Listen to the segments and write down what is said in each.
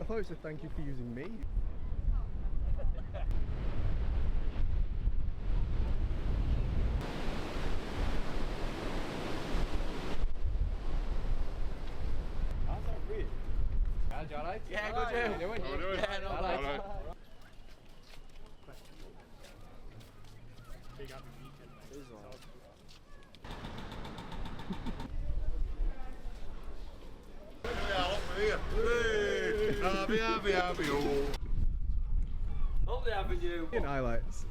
thought it said thank you for using me. How's that weird? You alright? Yeah, good. How you doing? Yeah, no, Alright. Big happy weekend, mate. Lovely having you. In highlights.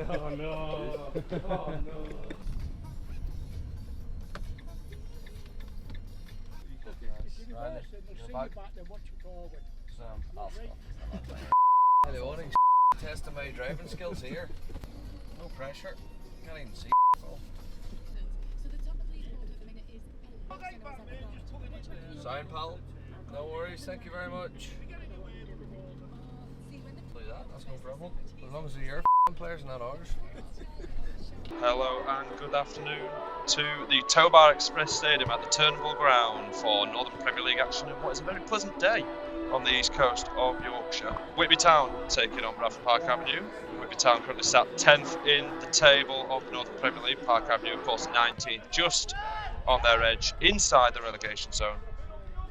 Oh no. Oh no. The warning testing my driving skills here. No pressure. Can't even see. So the top of the leaderboard at the minute is Sign, pal. No worries. Thank you very much. Do that. That's no problem. As long as they're your players and not ours. Hello and good afternoon to the Tobar Express Stadium at the Turnbull Ground for Northern Premier League action in what is a very pleasant day on the east coast of Yorkshire. Whitby Town taking on Bradford Park Avenue. Whitby Town currently sat 10th in the table of the Northern Premier League. Park Avenue, of course, 19th, just on their edge inside the relegation zone,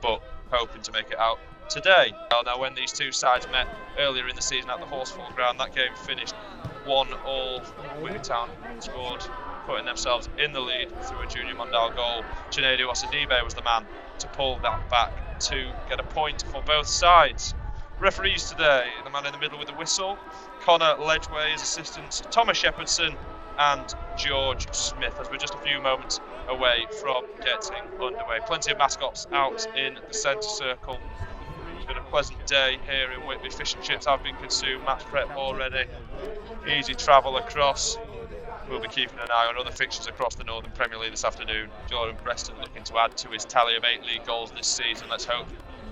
but hoping to make it out today. Well, now, when these two sides met earlier in the season at the Horsfall ground, that game finished 1-1. Whitby Town scored, putting themselves in the lead through a Junior Mondal goal. Chinedu Osadibe was the man to pull that back to get a point for both sides. Referees today, the man in the middle with the whistle, Connor Ledgway's assistants, Thomas Shepherdson and George Smith, as we're just a few moments away from getting underway. Plenty of mascots out in the centre circle. It's been a pleasant day here in Whitby. Fish and chips have been consumed, match prep already. Easy travel across. We'll be keeping an eye on other fixtures across the Northern Premier League this afternoon. Jordan Preston looking to add to his tally of 8 league goals this season. Let's hope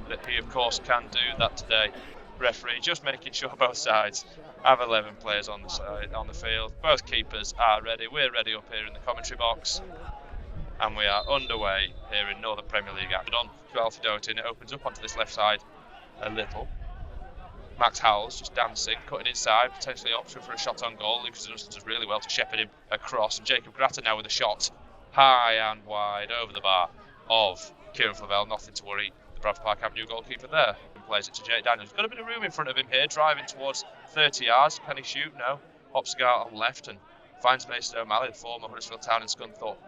that he, of course, can do that today. Referee just making sure both sides have 11 players on the field. Both keepers are ready. We're ready up here in the commentary box. And we are underway here in Northern Premier League action. On to Alfie Doughton, it opens up onto this left side a little. Max Howells just dancing, cutting inside, potentially option for a shot on goal. Lucas Dustin does really well to shepherd him across. And Jacob Grattan now with a shot high and wide over the bar of Kieran Flavell. Nothing to worry. The Bradford Park Avenue goalkeeper there. Plays it to Jake Daniels. Got a bit of room in front of him here, driving towards 30 yards. Can he shoot? No. Hopsgard on left and finds Mason O'Malley, the former Huddersfield Town and Scunthorpe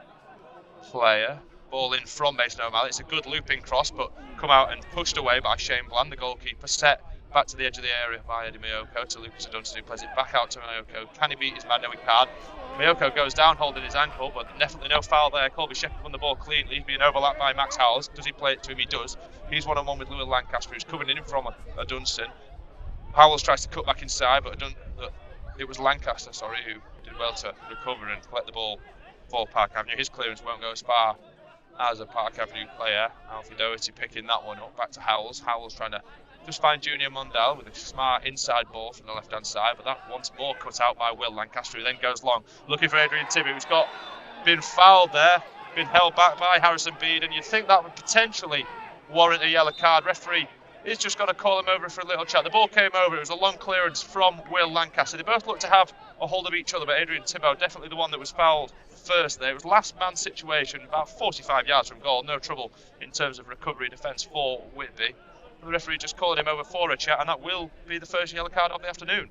player. Ball in from Mason O'Malley. It's a good looping cross, but come out and pushed away by Shane Bland, the goalkeeper. Set back to the edge of the area by Eddie Miyoko to Lucas Adunsi, who plays it back out to Miyoko. Can he beat his man? No, he can't. Miyoko goes down holding his ankle, but definitely no foul there. Colby Shepherd won the ball cleanly. He's being overlapped by Max Howells. Does he play it to him? He does. He's one-on-one with Lewis Lancaster, who's coming in from Adunson. Howells tries to cut back inside, but it was Lancaster, who did well to recover and collect the ball for Park Avenue. His clearance won't go as far as a Park Avenue player. Alfie Doherty picking that one up. Back to Howells. Howells trying to just find Junior Mondal with a smart inside ball from the left-hand side, but that once more cut out by Will Lancaster, who then goes long, looking for Adrian Tibby, who's been fouled there, been held back by Harrison Bede, and you'd think that would potentially warrant a yellow card. Referee is just going to call him over for a little chat. The ball came over, it was a long clearance from Will Lancaster. They both looked to have a hold of each other, but Adrian Tibbo definitely the one that was fouled first there. It was last man situation, about 45 yards from goal, no trouble in terms of recovery defence for Whitby. The referee just called him over for a chat, and that will be the first yellow card of the afternoon.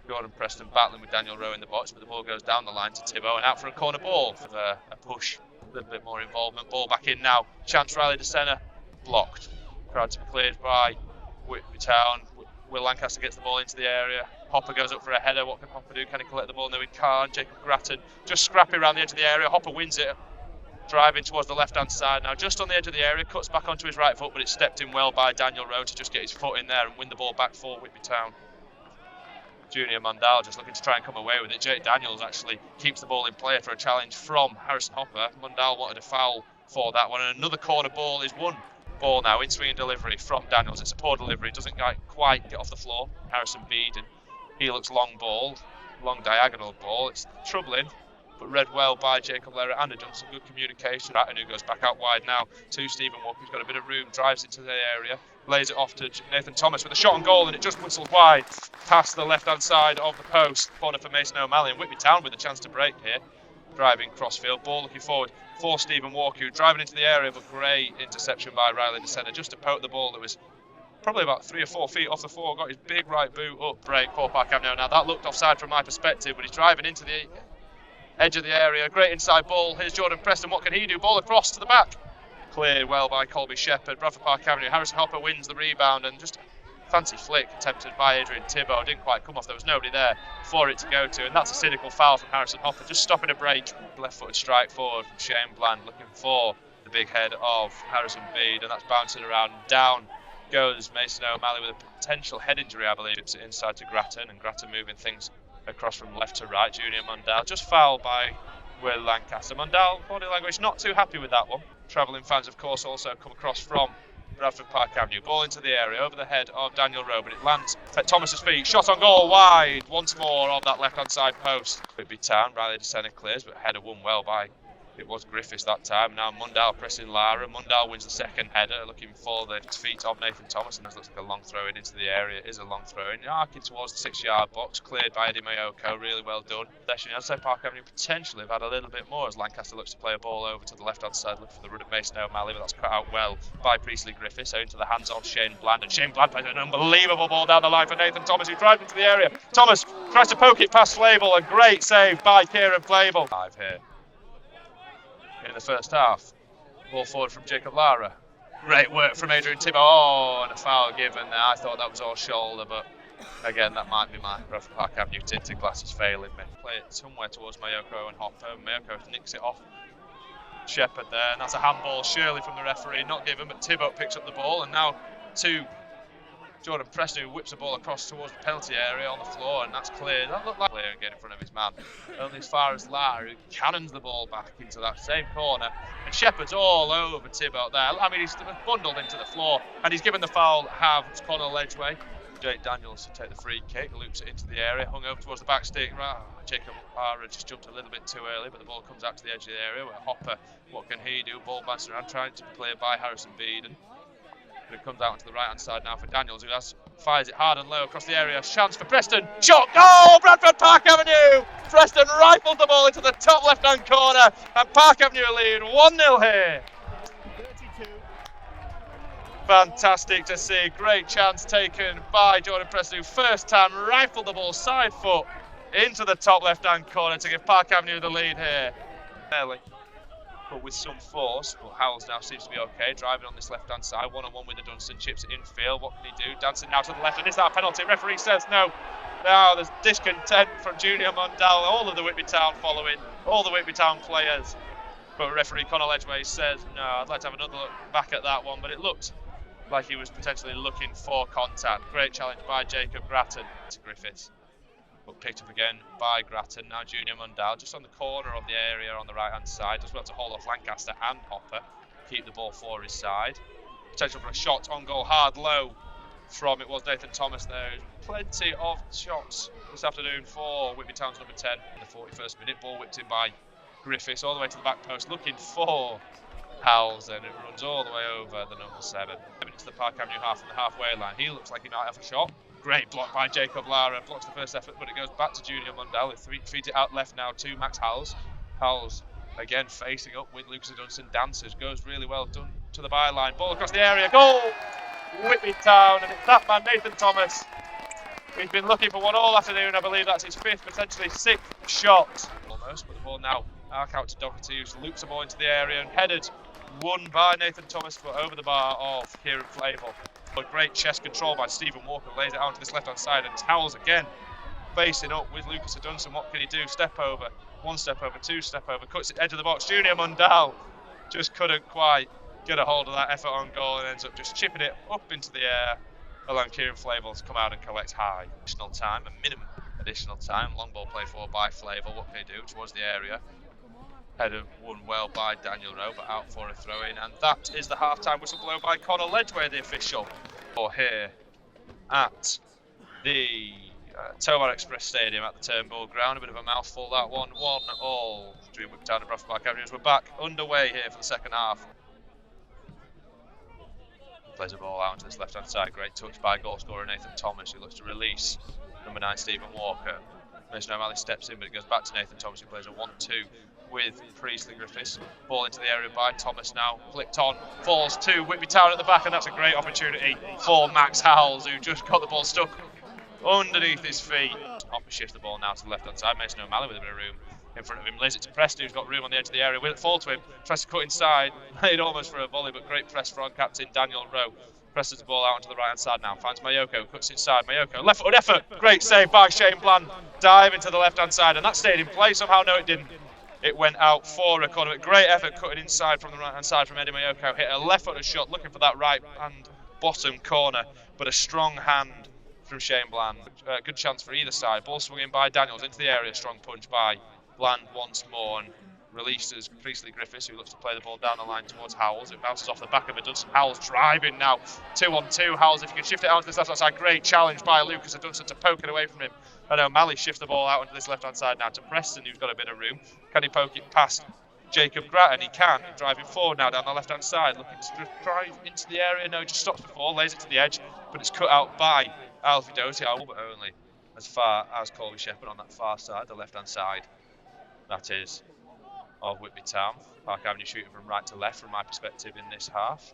Gordon Preston battling with Daniel Rowe in the box, but the ball goes down the line to Tibbo and out for a corner ball for a push. A little bit more involvement. Ball back in now. Chance Riley to centre. Blocked. Crowd to be cleared by Whitby Town. Will Lancaster gets the ball into the area. Hopper goes up for a header. What can Hopper do? Can he collect the ball? No, he can't. Jacob Grattan just scrapping around the edge of the area. Hopper wins it. Driving towards the left-hand side now, just on the edge of the area, cuts back onto his right foot, but it's stepped in well by Daniel Rowe to just get his foot in there and win the ball back for Whitby Town. Junior Mondal just looking to try and come away with it. Jake Daniels actually keeps the ball in play for a challenge from Harrison Hopper. Mondal wanted a foul for that one, and another corner ball is won. Ball now in swinging delivery from Daniels. It's a poor delivery, doesn't quite get off the floor. Harrison Bede, and he looks long ball, long diagonal ball. It's troubling but read well by Jacob Lerner and had done some good communication. Grattan, who goes back out wide now to Stephen Walker, who's got a bit of room, drives into the area, lays it off to Nathan Thomas with a shot on goal, and it just whistles wide past the left-hand side of the post. Corner for Mason O'Malley, and Whitby Town with a chance to break here. Driving crossfield, ball looking forward for Stephen Walker, who driving into the area, but great interception by Riley DeSena just to poke the ball that was probably about 3 or 4 feet off the floor. Got his big right boot up, break for Park Avenue. Now that looked offside from my perspective, but he's driving into the edge of the area. Great inside ball. Here's Jordan Preston. What can he do? Ball across to the back. Cleared well by Colby Shepherd. Bradford Park Avenue. Harrison Hopper wins the rebound, and just a fancy flick attempted by Adrian Thibault. Didn't quite come off. There was nobody there for it to go to, and that's a cynical foul from Harrison Hopper. Just stopping a break. Left-footed strike forward from Shane Bland, looking for the big head of Harrison Bede, and that's bouncing around. Down goes Mason O'Malley with a potential head injury, I believe. It's inside to Grattan, and Grattan moving things across from left to right. Junior Mundell just fouled by Will Lancaster. Mundell, body language, not too happy with that one. Travelling fans, of course, also come across from Bradford Park Avenue. Ball into the area, over the head of Daniel Rowe, but it lands at Thomas's feet. Shot on goal, wide, once more of that left-hand side post. Whitby Town, Riley DeSena clears, but header won well by, it was Griffiths that time. Now Mundell pressing Lara. Mundell wins the second header, looking for the feet of Nathan Thomas, and this looks like a long throw in into the area. It is a long throw in, arcing towards the 6-yard box, cleared by Eddie Mayoko. Really well done. I'd say Park Avenue potentially have had a little bit more as Lancaster looks to play a ball over to the left-hand side, looking for the run of Mason O'Malley, but that's cut out well by Priestley Griffiths. So into the hands of Shane Bland, and Shane Bland plays an unbelievable ball down the line for Nathan Thomas, who drives into the area. Thomas tries to poke it past Flavel, a great save by Kieran Flavel. Five here in the first half. Ball forward from Jacob Lara. Great work from Adrian Thibault. Oh, and a foul given there. I thought that was all shoulder, but again, that might be my Bradford Park Avenue tinted glasses failing me. Play it somewhere towards Mayoko and Hopper. Mayoko nicks it off Shepherd there, and that's a handball surely from the referee. Not given, but Thibault picks up the ball, and now to Jordan Preston, who whips the ball across towards the penalty area on the floor, and that's cleared. That looked like clear and get in front of his man. Only as far as Lara, who cannons the ball back into that same corner. And Shepherd's all over Thibault there. I mean, he's bundled into the floor, and he's given the foul have Connor Ledgeway. Jake Daniels to take the free kick, loops it into the area, hung over towards the back stick. Jacob Lara just jumped a little bit too early, but the ball comes out to the edge of the area where Hopper, what can he do? Ball bouncing around, trying to be cleared by Harrison Bede. But it comes out onto the right-hand side now for Daniels, who fires it hard and low across the area. Chance for Preston. Shot. Goal! Bradford Park Avenue! Preston rifles the ball into the top left-hand corner, and Park Avenue lead 1-0 here. 32. Fantastic to see. Great chance taken by Jordan Preston, who first time rifled the ball side foot into the top left-hand corner to give Park Avenue the lead here. Barely, but with some force. But Howells now seems to be okay, driving on this left-hand side, one-on-one with the Dunstan, chips it infield. What can he do? Dancing now to the left, and is that a penalty? Referee says no. Now there's discontent from Junior Mundell, all of the Whitby Town following, all the Whitby Town players. But referee Conor Ledgeway says no. I'd like to have another look back at that one, but it looked like he was potentially looking for contact. Great challenge by Jacob Grattan to Griffiths, but picked up again by Grattan. Now Junior Mundell just on the corner of the area on the right hand side, does well to hold off Lancaster and Hopper, keep the ball for his side. Potential for a shot on goal, hard low from, it was Nathan Thomas there. Plenty of shots this afternoon for Whitby Town's number 10 in the 41st minute. Ball whipped in by Griffiths all the way to the back post, looking for Howells, and it runs all the way over the number 7. Into the Park Avenue half from the halfway line. He looks like he might have a shot. Great block by Jacob Lara, blocks the first effort, but it goes back to Junior Mundell. He feeds it out left now to Max Howells. Howells again facing up with Lucas Dunstan, dances, goes really well done to the byline. Ball across the area, goal! Whitby Town, and it's that man, Nathan Thomas. He's been looking for one all afternoon. I believe that's his 5th, potentially 6th shot. Almost, but the ball now arc out to Doherty, who loops the ball into the area and headed, won by Nathan Thomas, but over the bar of Kieran Flavel. But great chest control by Stephen Walker, lays it out to this left-hand side, and Howells again facing up with Lucas Dunstan. What can he do? Step over, 1 step over, 2 step over, cuts it edge of the box. Junior Mundell just couldn't quite get a hold of that effort on goal and ends up just chipping it up into the air, allowing Kieran Flavel to come out and collect high. Additional time, a minimum additional time. Long ball played for by Flavel. What can he do? Towards the area. Header won well by Daniel Rowe, but out for a throw-in, and that is the half-time whistle blown by Conor Ledgeway, the official. Or here at the Tobar Express Stadium at the Turnbull Ground. A bit of a mouthful that one. 1-all between Whitby Town and Bradford Park Avenue. We're back underway here for the second half. Plays a ball out into this left hand side. Great touch by goal scorer Nathan Thomas, who looks to release number 9 Stephen Walker. Mason O'Malley steps in, but it goes back to Nathan Thomas, who plays a 1-2 with Priestley Griffiths. Ball into the area by Thomas now, flicked on, falls to Whitby Town at the back, and that's a great opportunity for Max Howells, who just got the ball stuck underneath his feet. Hopper shifts the ball now to the left hand side. Mason O'Malley with a bit of room in front of him, lays it to Preston, who's got room on the edge of the area. Will it fall to him? Tries to cut inside, laid almost for a volley, but great press from captain Daniel Rowe. Presses the ball out onto the right hand side now, finds Mayoko, cuts inside. Mayoko, left foot effort, great save by Shane Bland, dive into the left hand side, and that stayed in play somehow. No, it didn't. It went out for a corner. Great effort cutting inside from the right hand side from Eddie Mayoko. Hit a left footed shot, looking for that right hand bottom corner, but a strong hand from Shane Bland. Good chance for either side. Ball swung in by Daniels into the area. Strong punch by Bland once more, and released as Priestley Griffiths, who looks to play the ball down the line towards Howells. It bounces off the back of Dunstan. Howells driving now. 2-on-2. Howells, if you can shift it out to this left hand side. Great challenge by Lucas Dunstan to poke it away from him. And O'Malley shifts the ball out onto this left hand side now to Preston, who's got a bit of room. Can he poke it past Jacob Grattan? He can. Driving forward now down the left hand side, looking to drive into the area. No, just stops before, lays it to the edge, but it's cut out by Alfie Doty, but only as far as Colby Shepherd on that far side, the left hand side. That is of Whitby Town. Park Avenue shooting from right to left from my perspective in this half.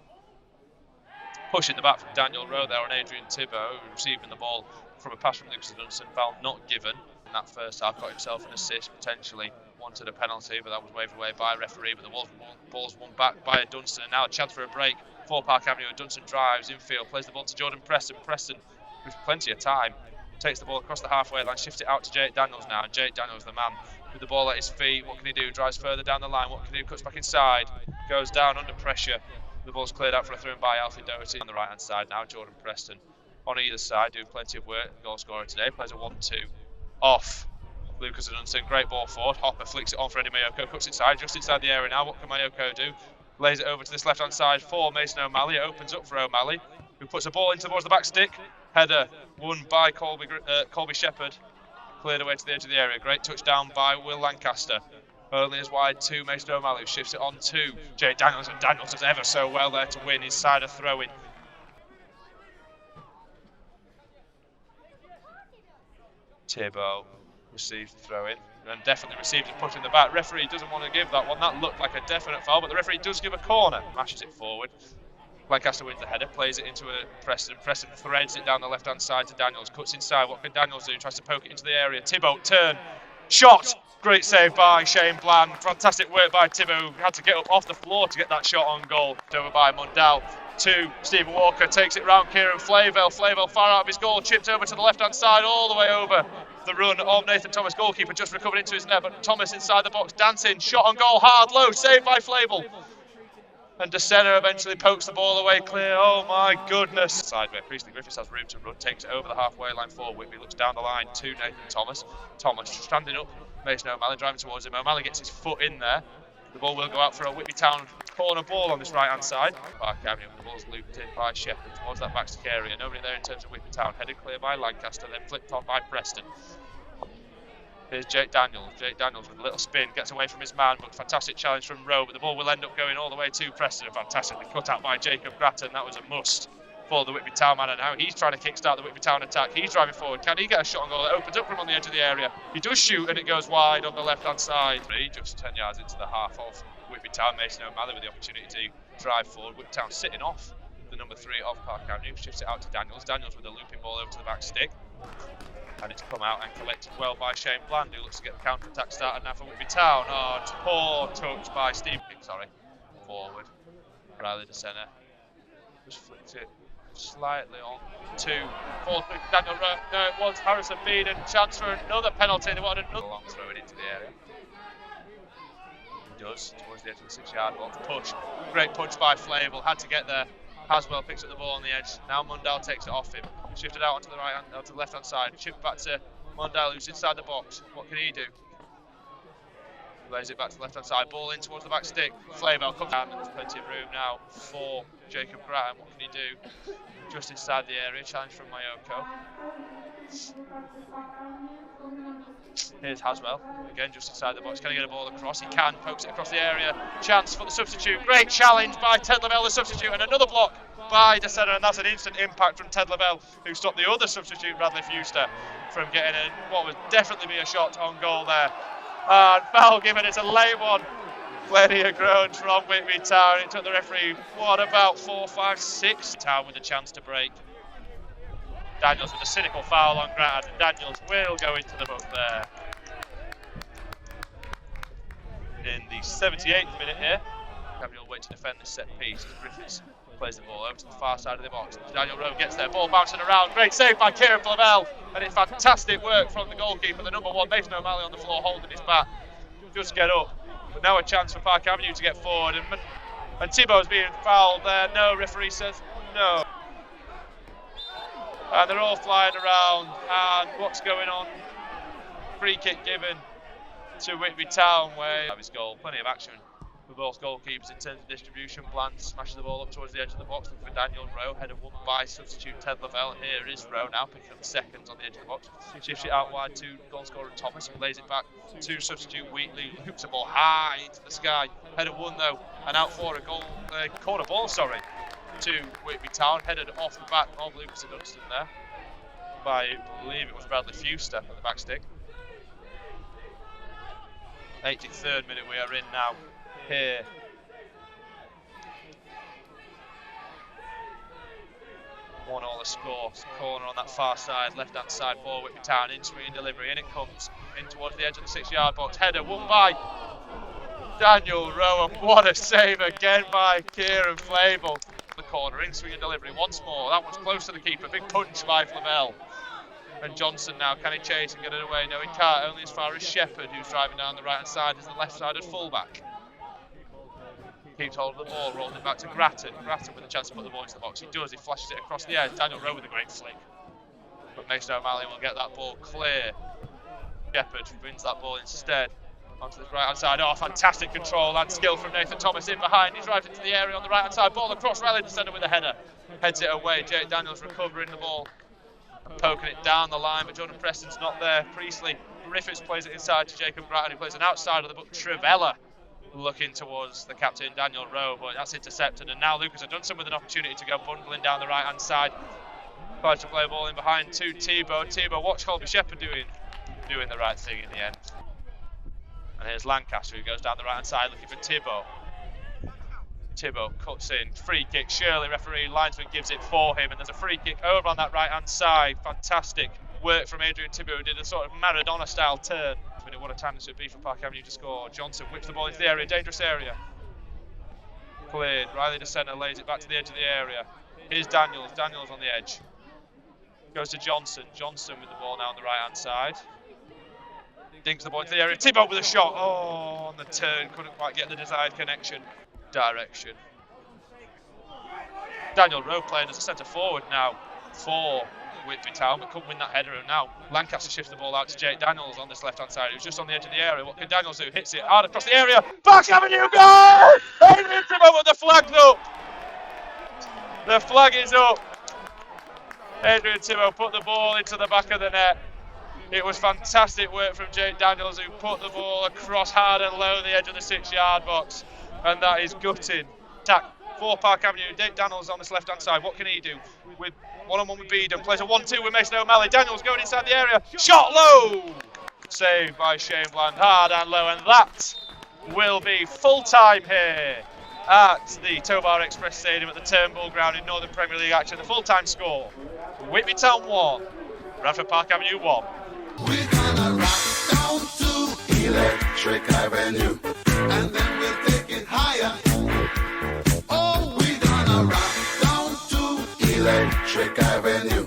Pushing the back from Daniel Rowe there on Adrian Thibault, receiving the ball from a pass from Lucas Dunstan, foul not given in that first half. Got himself an assist, potentially wanted a penalty, but that was waved away by a referee. But the ball's won back by a Dunstan, and now a chance for a break for Park Avenue. Dunstan drives infield, plays the ball to Jordan Preston. Preston, with plenty of time, takes the ball across the halfway line, shifts it out to Jake Daniels now, and Jake Daniels, the man with the ball at his feet. What can he do? Drives further down the line. What can he do? Cuts back inside, goes down under pressure. The ball's cleared out for a throw-in by Alfie Doty. On the right hand side now, Jordan Preston on either side doing plenty of work. Goal scorer today, plays a 1-2 off Lucas Dunstan. Great ball forward. Hopper flicks it on for Eddie Mayoko, cuts inside, just inside the area now. What can Mayoko do? Lays it over to this left hand side for Mason O'Malley. It opens up for O'Malley, who puts the ball in towards the back stick. Header won by Colby Shepherd. Cleared away to the edge of the area. Great touchdown by Will Lancaster. Only as wide to Mason O'Malley, who shifts it on to Jake Daniels, and Daniels does ever so well there to win his side of throwing. Thibault receives the throw in, and definitely receives a push in the back. Referee doesn't want to give that one. That looked like a definite foul, but the referee does give a corner. Mashes it forward. Lancaster wins the header, plays it into a Preston. Preston threads it down the left hand side to Daniels, cuts inside. What can Daniels do? Tries to poke it into the area. Thibault turn, shot. Great save by Shane Bland. Fantastic work by Thibault. Had to get up off the floor to get that shot on goal. Over by Mundell to Stephen Walker. Takes it round Kieran Flavell. Flavell far out of his goal. Chipped over to the left hand side, all the way over the run of Nathan Thomas. Goalkeeper just recovered into his net, but Thomas inside the box. Dancing. Shot on goal. Hard low. Saved by Flavell. And De Sena eventually pokes the ball away clear. Oh my goodness. Side where Priestley Griffiths has room to run. Takes it over the halfway line for Whitby. Looks down the line to Nathan Thomas. Thomas standing up. Mason O'Malley driving towards him. O'Malley gets his foot in there. The ball will go out for a Whitby Town corner ball on this right hand side. Park Avenue. The ball's looped in by Shepherd towards that back stick area. Nobody there in terms of Whitby Town. Headed clear by Lancaster, then flipped on by Preston. Here's Jake Daniels. Jake Daniels with a little spin, gets away from his man, but fantastic challenge from Rowe. But the ball will end up going all the way to Preston. Fantastically cut out by Jacob Grattan. That was a must for the Whitby Town man, and now he's trying to kickstart the Whitby Town attack. He's driving forward. Can he get a shot on goal? That opens up for him on the edge of the area. He does shoot, and it goes wide on the left hand side. Just 10 yards into the half of Whitby Town. Mason O'Malley with the opportunity to drive forward. Whitby Town sitting off the number 3 of Park Avenue. Shifts it out to Daniels. Daniels with a looping ball over to the back stick. And it's come out and collected well by Shane Bland, who looks to get the counter-attack started now for Whitby Town. Oh, poor touch by Steve. Forward. Riley De Sena just flicked it slightly on to forward. Daniel Rowe. No, it was Harrison Bean, and chance for another penalty. They wanted another long throw it into the area. He does, towards the edge of the 6-yard box. Push. Great punch by Flavell. Had to get there. Haswell picks up the ball on the edge. Now Mundell takes it off him. Shifted out onto the right hand, onto the left hand side. Chipped back to Mundell, who's inside the box. What can he do? Lays it back to the left-hand side, ball in towards the back stick. Flavel comes down, and there's plenty of room now for Jacob Graham. What can he do? Just inside the area, challenge from Mayoko. Here's Haswell, again just inside the box. Can he get a ball across? He can, pokes it across the area. Chance for the substitute. Great challenge by Ted Lavelle, the substitute, and another block by DeSena, and that's an instant impact from Ted Lavelle, who stopped the other substitute, Bradley Fuster, from getting in what would definitely be a shot on goal there. And foul given, it's a late one. Plenty of groans from Whitby Town. It took the referee, what, about 4, 5, 6? Town with a chance to break. Daniels with a cynical foul on Grant, and Daniels will go into the book there. In the 78th minute here, Gabriel will wait to defend this set piece as Griffiths plays the ball over to the far side of the box. Daniel Rowe gets there, ball bouncing around, great save by Kieran Flavell, and it's fantastic work from the goalkeeper, the number 1, Mason O'Malley on the floor holding his bat. Just get up, but now a chance for Park Avenue to get forward, and Thibault's being fouled there. No, referee says no. And they're all flying around, and what's going on? Free kick given to Whitby Town, where have his goal. Plenty of action for both goalkeepers in terms of distribution. Bland smashes the ball up towards the edge of the box, looking for Daniel Rowe. Header won by substitute Ted Lavelle, and here is Rowe now picking up seconds on the edge of the box. Shifts it out wide to goal scorer Thomas, and lays it back to substitute Wheatley. Hoops the ball high into the sky. Header won though, and out for a corner ball, to Whitby Town, headed off the back of Lucas Dunstan there by, I believe it was Bradley Fuster at the back stick. 83rd minute we are in now here. One all the score. Corner on that far side, left hand side for Whitby Town. In swinging delivery, in it comes, in towards the edge of the 6-yard box. Header won by Daniel Rowe, and what a save again by Kieran Flavell. The corner, in swinging delivery once more. That one's close to the keeper. Big punch by Flavell. And Johnson now, can he chase and get it away? No, he can't. Only as far as Shepherd, who's driving down the right hand side, is the left-sided fullback. Keeps hold of the ball, rolls it back to Grattan. Grattan with a chance to put the ball into the box. He does. He flashes it across the edge. Daniel Rowe with a great flick, but Mason O'Malley will get that ball clear. Shepherd wins that ball instead. Onto the right hand side. Oh, fantastic control and skill from Nathan Thomas in behind. He's right into the area on the right hand side. Ball across, Riley DeSena with a header. Heads it away. Jake Daniels recovering the ball and poking it down the line, but Jordan Preston's not there. Priestley, Griffiths plays it inside to Jacob Grattan, who plays an outside of the book. Trivella looking towards the captain Daniel Rowe, but that's intercepted. And now Lucas Dunstan with an opportunity to go bundling down the right hand side. Tries to play a ball in behind to Thibault. Watch Colby Shepherd doing the right thing in the end. And here's Lancaster, who goes down the right hand side looking for Thibault. Thibault cuts in, free kick. Shirley, referee, linesman gives it for him, and there's a free kick over on that right hand side. Fantastic work from Adrian Thibault, who did a sort of Maradona style turn. What a time this would be for Park Avenue to score. Johnson whips the ball into the area, dangerous area. Cleared. Riley DeSena lays it back to the edge of the area. Here's Daniels on the edge. Goes to Johnson with the ball now on the right hand side. Dinks the ball into the area. Thibault with a shot. Oh, on the turn, couldn't quite get the desired connection. Direction. Daniel Rowe playing as a centre forward now for Whitby Town, but couldn't win that header. And now Lancaster shifts the ball out to Jake Daniels on this left hand side, who's just on the edge of the area. What can Daniels do? Hits it hard across the area. Park Avenue goal! Adrian Thibault, but the flag's up. The flag is up. Adrian Thibault put the ball into the back of the net. It was fantastic work from Jake Daniels, who put the ball across hard and low the edge of the 6-yard box, and that is gutting. Attack for Park Avenue. Jake Daniels on this left hand side. What can he do? With one-on-one with Beedham, plays a 1-2 with Mason O'Malley. Daniels going inside the area. Shot low! Saved by Shane Bland, hard and low, and that will be full time here at the Tobar Express Stadium at the Turnbull Ground in Northern Premier League action. The full time score: Whitby Town 1, Bradford Park Avenue 1. We're gonna rock down to Electric Avenue, and then we'll take it higher. Oh, we're gonna rock down to Electric Avenue.